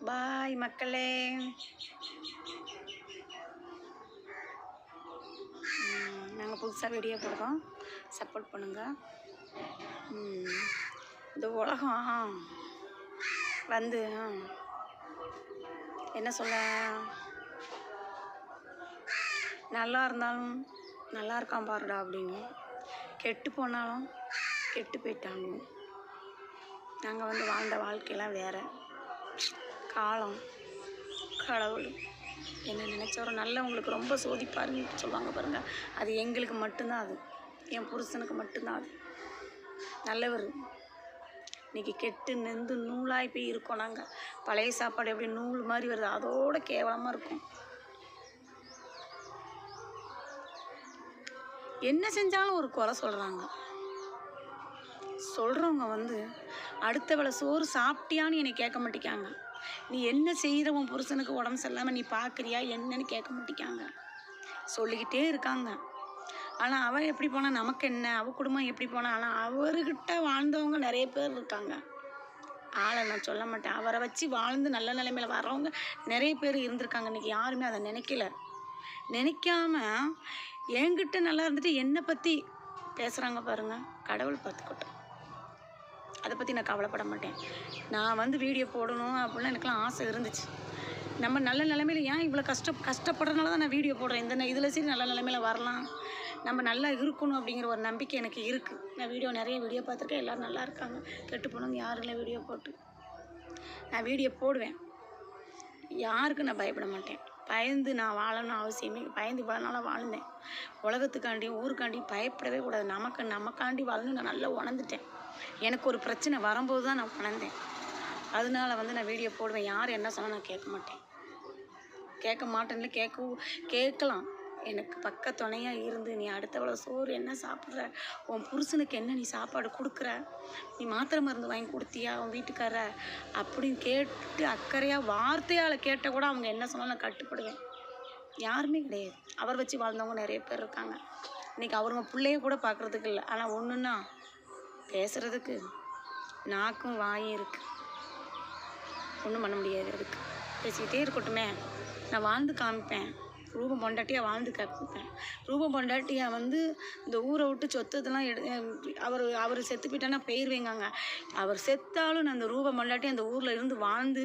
பாய் மக்களே. நாங்கள் புதுசாக வீடியோ போடுறோம், சப்போர்ட் பண்ணுங்கள். இந்த உலகம் வந்து என்ன சொல்ல, நல்லா இருந்தாலும் நல்லா இருக்கான் பாருடா அப்படின்னு, கெட்டு போனாலும் கெட்டு போயிட்டாங்க. நாங்கள் வந்து வாழ்ந்த வாழ்க்கையெல்லாம் வேறு. காலம் கடவுள் என்ன நினச்சவரை நல்லவங்களுக்கு ரொம்ப சோதிப்பாருன்னு சொல்லுவாங்க பாருங்கள், அது எங்களுக்கு மட்டும்தான். அது என் புருஷனுக்கு மட்டும்தான். அது நல்லவர். இன்றைக்கி கெட்டு நெந்து நூலாகி போய் இருக்கோம். நாங்கள் பழைய சாப்பாடு எப்படி நூல் மாதிரி வருது, அதோட கேவலமாக இருக்கும். என்ன செஞ்சாலும் ஒரு குறை சொல்கிறாங்க. சொல்கிறவங்க வந்து அடுத்த வேளை சோறு சாப்பிட்டியான்னு என்னை கேட்க மாட்டேங்காங்க. நீ என்ன செய்கிற, உன் புருஷனுக்கு உடம்பு சரியில்லாமல் நீ பார்க்குறியா என்னன்னு கேட்க மாட்டேங்காங்க. சொல்லிக்கிட்டே இருக்காங்க. ஆனால் அவள் எப்படி போனால் நமக்கு என்ன, அவள் குடும்பம் எப்படி போனால். ஆனால் அவர்கிட்ட வாழ்ந்தவங்க நிறைய பேர் இருக்காங்க. ஆளை நான் சொல்ல மாட்டேன். அவரை வச்சு வாழ்ந்து நல்ல நிலைமையில் வர்றவங்க நிறைய பேர் இருந்திருக்காங்க. இன்றைக்கி யாருமே அதை நினைக்காம என்கிட்ட நல்லா இருந்துட்டு என்னை பற்றி பேசுகிறாங்க பாருங்கள். கடவுள் பார்த்துக்கட்டும். அதை பற்றி நான் கவலைப்பட மாட்டேன். நான் வந்து வீடியோ போடணும் அப்படின்னா எனக்குலாம் ஆசை இருந்துச்சு. நம்ம நல்ல நிலைமையில் ஏன் இவ்வளோ கஷ்டப்படுறதுனால தான் நான் வீடியோ போடுறேன். இந்த இதில் சரி நல்ல நிலைமையில் வரலாம், நம்ம நல்லா இருக்கணும் அப்படிங்கிற ஒரு நம்பிக்கை எனக்கு இருக்குது. நான் நிறைய வீடியோ பார்த்துருக்கேன். எல்லோரும் நல்லா இருக்காங்க. கெட்டு போனவங்க யாரும் இல்லை. வீடியோ போட்டு நான் வீடியோ போடுவேன். யாருக்கும் நான் பயப்பட மாட்டேன். பயந்து நான் வாழணும்னு அவசியமே. பயந்து இவ்வளோ நாளாக வாழ்ந்தேன். உலகத்துக்காண்டியும் ஊருக்காண்டியும் பயப்படவே கூடாது. நமக்காண்டி வாழணும்னு நான் நல்லா உணர்ந்துட்டேன். எனக்கு ஒரு பிரச்சனை வரும்போது தான் நான் உணர்ந்தேன். அதனால வந்து நான் வீடியோ போடுவேன். யார் என்ன சொன்னால் நான் கேட்க மாட்டேன்ல. கேட்கலாம். எனக்கு பக்க துணையாக இருந்து, நீ அடுத்தவளை சோறு என்ன சாப்பிட்ற, உன் புருஷனுக்கு என்ன நீ சாப்பாடு கொடுக்குற, நீ மாத்திரை மருந்து வாங்கி கொடுத்தியா உன் வீட்டுக்கார அப்படின்னு கேட்டு அக்கறையாக வார்த்தையால் கேட்டால் கூட அவங்க என்ன சொன்னாலும் நான் கட்டுப்படுவேன். யாருமே கிடையாது. அவர் வச்சு வாழ்ந்தவங்க நிறைய பேர் இருக்காங்க. இன்றைக்கி அவருங்க பிள்ளைய கூட பார்க்குறதுக்கு இல்லை. ஆனால் ஒன்றுன்னா பேசுகிறதுக்கு நாக்கும் வாயும் இருக்குது. ஒன்றும் பண்ண முடியாது. அதுக்கு பேசிக்கிட்டே இருக்கட்டுமே. நான் வாழ்ந்து காமிப்பேன். ரூபம் பொண்டாட்டியாக வாழ்ந்து காமிப்பேன். ரூபம் பொண்டாட்டியாக வந்து இந்த ஊரை விட்டு சொத்ததெல்லாம் அவர் செத்து போயிட்டானா போயிடுவேங்காங்க. அவர் செத்தாலும் நான் அந்த ரூபம் பொண்டாட்டி அந்த ஊரில் இருந்து வாழ்ந்து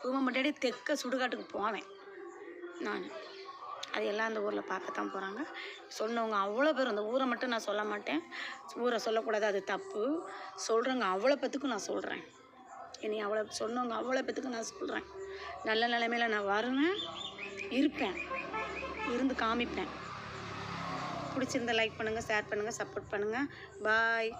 ரூபம் பொண்டாட்டி தெற்க சுடுகாட்டுக்கு போவேன். நான் அது எல்லாம் அந்த ஊரில் பார்க்கத்தான் போகிறாங்க. சொன்னவங்க அவ்வளோ பேர். அந்த ஊரை மட்டும் நான் சொல்ல மாட்டேன். ஊரை சொல்லக்கூடாது, அது தப்பு. சொல்கிறவங்க அவ்வளோ பேத்துக்கும் நான் சொல்கிறேன். என்னை அவ்வளோ சொன்னவங்க அவ்வளோ பேத்துக்கும் நான் சொல்கிறேன். நல்ல நிலைமையில் நான் வருவேன், இருப்பேன், இருந்து காமிப்பேன். பிடிச்சிருந்தா லைக் பண்ணுங்கள், ஷேர் பண்ணுங்கள், சப்போர்ட் பண்ணுங்கள். பாய்.